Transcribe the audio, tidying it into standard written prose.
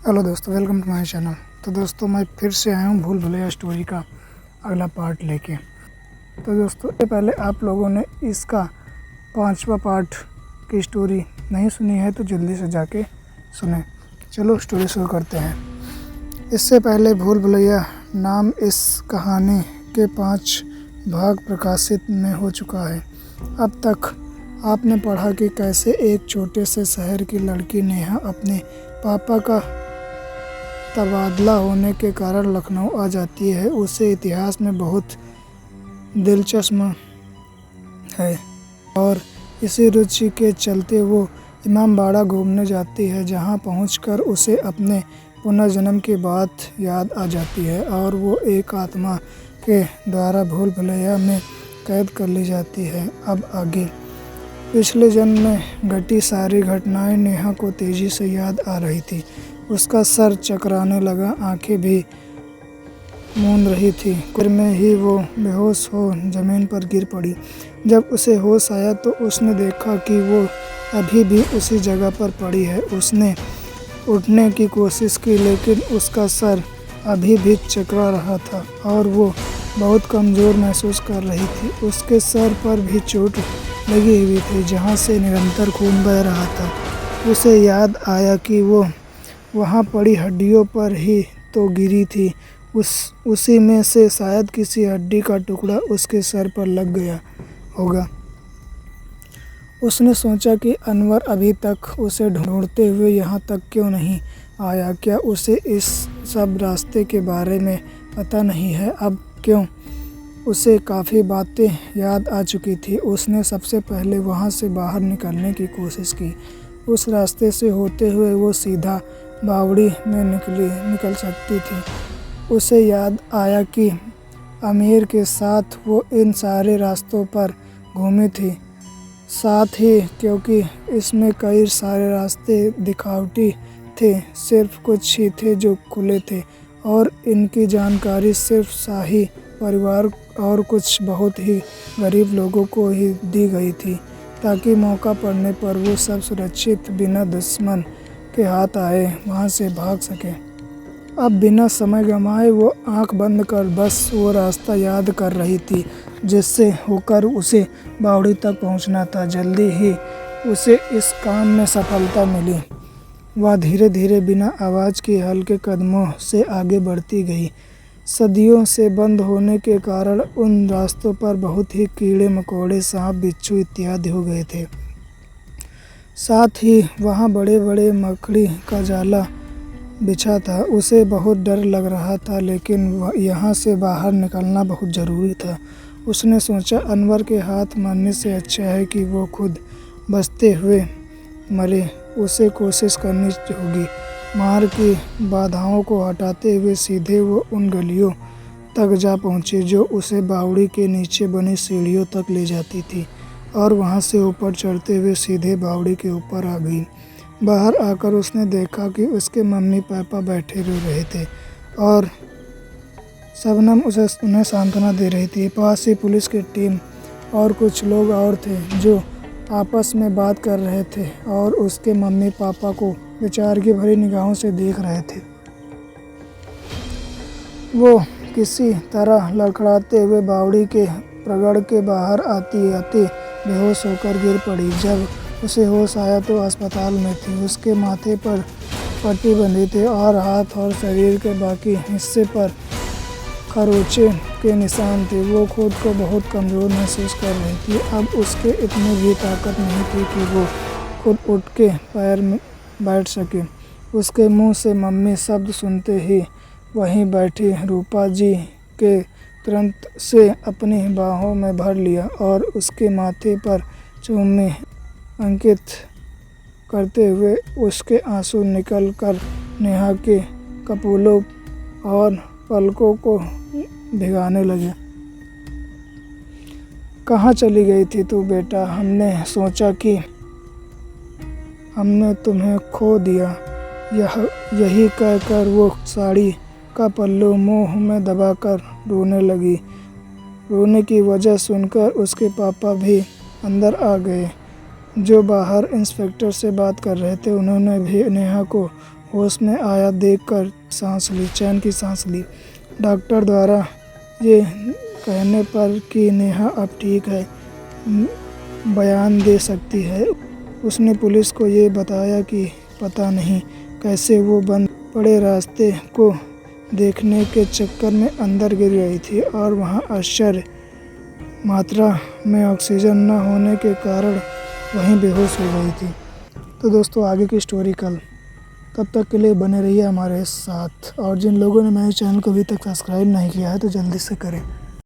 Hello दोस्तों, welcome to my channel. तो दोस्तों, मैं फिर से आया हूँ भूल भुलैया स्टोरी का अगला पार्ट लेके। तो दोस्तों, इससे पहले आप लोगों ने इसका 5वां पार्ट की स्टोरी नहीं सुनी है तो जल्दी से जाके सुने। चलो स्टोरी शुरू करते हैं। इससे पहले भूल भुलैया नाम इस कहानी के 5 भाग प्रकाशित में हो चुका है। अब तक आपने पढ़ा कि कैसे एक छोटे से शहर की लड़की नेहा अपने पापा का तबादला होने के कारण लखनऊ आ जाती है। उसे इतिहास में बहुत दिलचस्प है और इसी रुचि के चलते वो इमामबाड़ा घूमने जाती है, जहां पहुंचकर उसे अपने पुनर्जन्म की बात याद आ जाती है और वो एक आत्मा के द्वारा भूल भुलैया में कैद कर ली जाती है। अब आगे पिछले जन्म में घटी सारी घटनाएं नेहा को तेजी से याद आ रही थी। उसका सर चकराने लगा, आंखें भी मूंद रही थी। कुछ देर में ही वो बेहोश हो जमीन पर गिर पड़ी। जब उसे होश आया तो उसने देखा कि वो अभी भी उसी जगह पर पड़ी है। उसने उठने की कोशिश की, लेकिन उसका सर अभी भी चकरा रहा था और वो बहुत कमज़ोर महसूस कर रही थी। उसके सर पर भी चोट लगी हुई थी, जहाँ से निरंतर खून बह रहा था। उसे याद आया कि वो वहाँ पड़ी हड्डियों पर ही तो गिरी थी। उसी में से शायद किसी हड्डी का टुकड़ा उसके सर पर लग गया होगा। उसने सोचा कि अनवर अभी तक उसे ढूंढते हुए यहाँ तक क्यों नहीं आया। क्या उसे इस सब रास्ते के बारे में पता नहीं है? अब क्यों? उसे काफ़ी बातें याद आ चुकी थी। उसने सबसे पहले वहाँ से बाहर निकलने की कोशिश की। उस रास्ते से होते हुए वो सीधा बावड़ी में निकल सकती थी। उसे याद आया कि अमीर के साथ वो इन सारे रास्तों पर घूमी थी। साथ ही क्योंकि इसमें कई सारे रास्ते दिखावटी थे, सिर्फ कुछ ही थे जो खुले थे और इनकी जानकारी सिर्फ शाही परिवार और कुछ बहुत ही गरीब लोगों को ही दी गई थी, ताकि मौका पड़ने पर वो सब सुरक्षित बिना दुश्मन के हाथ आए वहाँ से भाग सके। अब बिना समय गंवाए वो आंख बंद कर बस वो रास्ता याद कर रही थी, जिससे होकर उसे बावड़ी तक पहुँचना था। जल्दी ही उसे इस काम में सफलता मिली। वह धीरे धीरे बिना आवाज़ के हल्के कदमों से आगे बढ़ती गई। सदियों से बंद होने के कारण उन रास्तों पर बहुत ही कीड़े मकोड़े, सांप, बिच्छू इत्यादि हो गए थे। साथ ही वहाँ बड़े बड़े मकड़ी का जाला बिछा था। उसे बहुत डर लग रहा था, लेकिन यहाँ से बाहर निकलना बहुत ज़रूरी था। उसने सोचा, अनवर के हाथ मरने से अच्छा है कि वो खुद बचते हुए मरे। उसे कोशिश करनी होगी। मार्ग की बाधाओं को हटाते हुए सीधे वो उन गलियों तक जा पहुँचे जो उसे बावड़ी के नीचे बनी सीढ़ियों तक ले जाती थी, और वहाँ से ऊपर चढ़ते हुए सीधे बावड़ी के ऊपर आ गई। बाहर आकर उसने देखा कि उसके मम्मी पापा बैठे रहे थे और शबनम उन्हें सांत्वना दे रही थी। पास ही पुलिस की टीम और कुछ लोग और थे जो आपस में बात कर रहे थे और उसके मम्मी पापा को बेचारगी भरी निगाहों से देख रहे थे। वो किसी तरह लड़खड़ाते हुए बावड़ी के प्रगड़ के बाहर आती आती बेहोश होकर गिर पड़ी। जब उसे होश आया तो अस्पताल में थी। उसके माथे पर पट्टी बंधी थी और हाथ और शरीर के बाकी हिस्से पर खरोंचे के निशान थे। वो खुद को बहुत कमज़ोर महसूस कर रही थी। अब उसके इतनी भी ताकत नहीं थी कि वो खुद उठ के पैर में बैठ सके। उसके मुंह से मम्मी शब्द सुनते ही वहीं बैठी रूपा जी के तुरंत से अपनी बाहों में भर लिया और उसके माथे पर चूमे अंकित करते हुए उसके आंसू निकल कर नेहा के कपोलों और पलकों को भिगाने लगे। कहाँ चली गई थी तू बेटा? हमने सोचा कि हमने तुम्हें खो दिया। यही कहकर वो साड़ी का पल्लू मुंह में दबाकर रोने लगी। रोने की वजह सुनकर उसके पापा भी अंदर आ गए, जो बाहर इंस्पेक्टर से बात कर रहे थे। उन्होंने भी नेहा को होश में आया देखकर सांस ली, चैन की सांस ली। डॉक्टर द्वारा ये कहने पर कि नेहा अब ठीक है, बयान दे सकती है, उसने पुलिस को ये बताया कि पता नहीं कैसे वो बंद पड़े रास्ते को देखने के चक्कर में अंदर गिर गई थी और वहाँ आश्चर्य मात्रा में ऑक्सीजन न होने के कारण वहीं बेहोश हो गई थी। तो दोस्तों आगे की स्टोरी कल, तब तक के लिए बने रहिए हमारे साथ। और जिन लोगों ने मेरे चैनल को अभी तक सब्सक्राइब नहीं किया है तो जल्दी से करें।